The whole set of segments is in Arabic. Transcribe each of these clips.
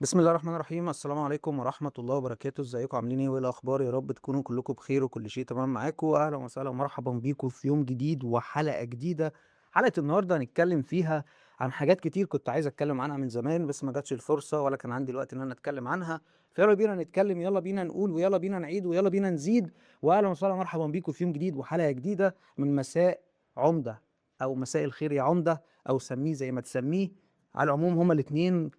بسم الله الرحمن الرحيم. السلام عليكم ورحمة الله وبركاته. ازيكم عاملين ايه وايه الاخبار؟ يا رب تكونوا كلكم بخير وكل شيء تمام معاكم. اهلا وسهلا ومرحبا بيكم في يوم جديد وحلقة جديدة. حلقة النهاردة هنتكلم فيها عن حاجات كتير كنت عايز اتكلم عنها من زمان، بس ما جاتش الفرصة ولا كان عندي الوقت ان انا اتكلم عنها. فيلا بينا نتكلم، يلا بينا نقول، ويلا بينا نعيد، ويلا بينا نزيد. واهلا وسهلا ومرحبا بيكم في يوم جديد وحلقة جديدة من مساء عمدة، او مساء الخير يا عمدة، او سميه زي ما تسميه. على العموم هما الاتنين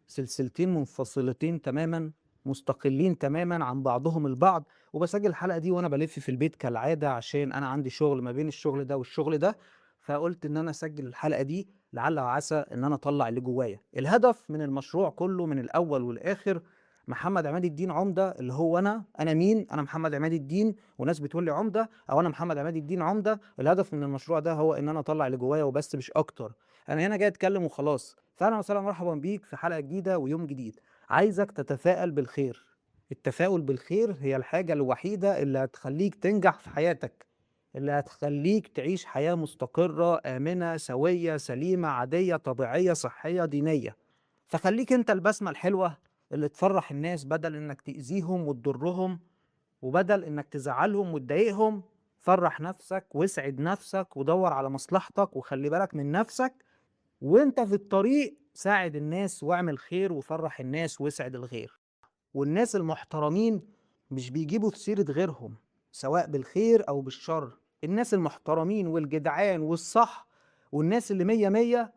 سلسلتين منفصلتين تماما، مستقلين تماما عن بعضهم البعض. وبسجل الحلقة دي وانا بلف في البيت كالعادة، عشان انا عندي شغل ما بين الشغل ده والشغل ده. فقلت ان انا اسجل الحلقة دي لعل وعسى ان انا اطلع اللي جوايا. الهدف من المشروع كله من الاول والاخر محمد عماد الدين عمدة، اللي هو انا مين؟ انا محمد عماد الدين، وناس بتقول لي عمدة، او انا محمد عماد الدين عمدة. الهدف من المشروع ده هو ان انا اطلع اللي جوايا وبس، مش اكتر. انا هنا جاي اتكلم وخلاص. فاهلا وسهلا مرحبا بيك في حلقه جديده ويوم جديد. عايزك تتفائل بالخير. التفاؤل بالخير هي الحاجه الوحيده اللي هتخليك تنجح في حياتك، اللي هتخليك تعيش حياه مستقره امنه سويه سليمه عاديه طبيعيه صحيه دينيه. فخليك انت البسمه الحلوه اللي تفرح الناس، بدل انك تاذيهم وتضرهم، وبدل انك تزعلهم وتضايقهم. فرح نفسك واسعد نفسك ودور على مصلحتك وخلي بالك من نفسك. وانت في الطريق ساعد الناس واعمل خير وفرح الناس واسعد الغير. والناس المحترمين مش بيجيبوا في سيرة غيرهم، سواء بالخير او بالشر. الناس المحترمين والجدعان والصح والناس اللي مية مية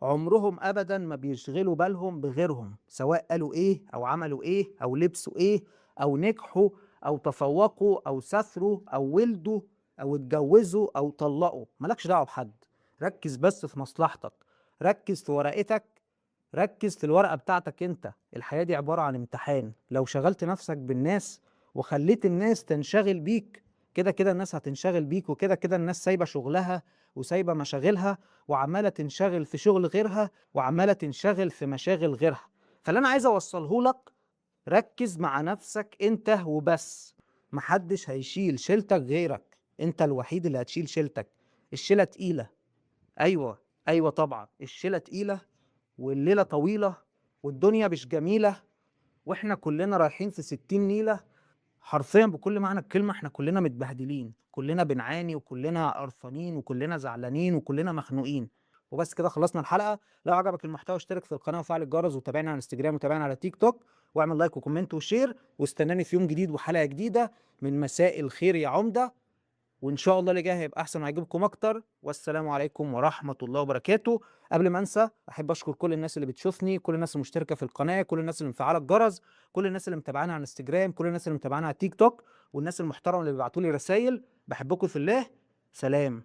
عمرهم ابدا ما بيشغلوا بالهم بغيرهم، سواء قالوا ايه او عملوا ايه او لبسوا ايه او نجحوا او تفوقوا او سافروا او ولدوا او اتجوزوا او طلقوا. مالكش دعوه بحد، ركز بس في مصلحتك، ركز في ورقتك، ركز في الورقه بتاعتك. انت الحياه دي عباره عن امتحان. لو شغلت نفسك بالناس وخليت الناس تنشغل بيك، كده كده الناس هتنشغل بيك، وكده كده الناس سايبه شغلها وسايبه مشاغلها وعماله تنشغل في شغل غيرها وعماله تنشغل في مشاغل غيرها. فاللي انا عايز اوصله لك، ركز مع نفسك انت وبس. محدش هيشيل شيلتك غيرك، انت الوحيد اللي هتشيل شيلتك. الشيله تقيله، ايوه، ايوه طبعا الشيله تقيله، والليله طويله، والدنيا مش جميله، واحنا كلنا رايحين في 60 نيله. حرفيا بكل معنى الكلمة احنا كلنا متبهدلين، كلنا بنعاني، وكلنا قرفانين، وكلنا زعلانين، وكلنا مخنوقين. وبس كده خلصنا الحلقة. لو عجبك المحتوى اشترك في القناة وفعل الجرس، وتابعنا على انستجرام وتابعنا على تيك توك، واعمل لايك وكومنت وشير، واستناني في يوم جديد وحلقة جديدة من مساء الخير يا عمدة. وان شاء الله اللي جاي هيبقى احسن وهيعجبكم اكتر. والسلام عليكم ورحمه الله وبركاته. قبل ما انسى، احب اشكر كل الناس اللي بتشوفني، كل الناس المشتركه في القناه، كل الناس اللي مفعله الجرس، كل الناس اللي متابعانا على انستجرام، كل الناس اللي متابعانا على تيك توك، والناس المحترمه اللي بيبعتوا لي رسائل. بحبكم في الله. سلام.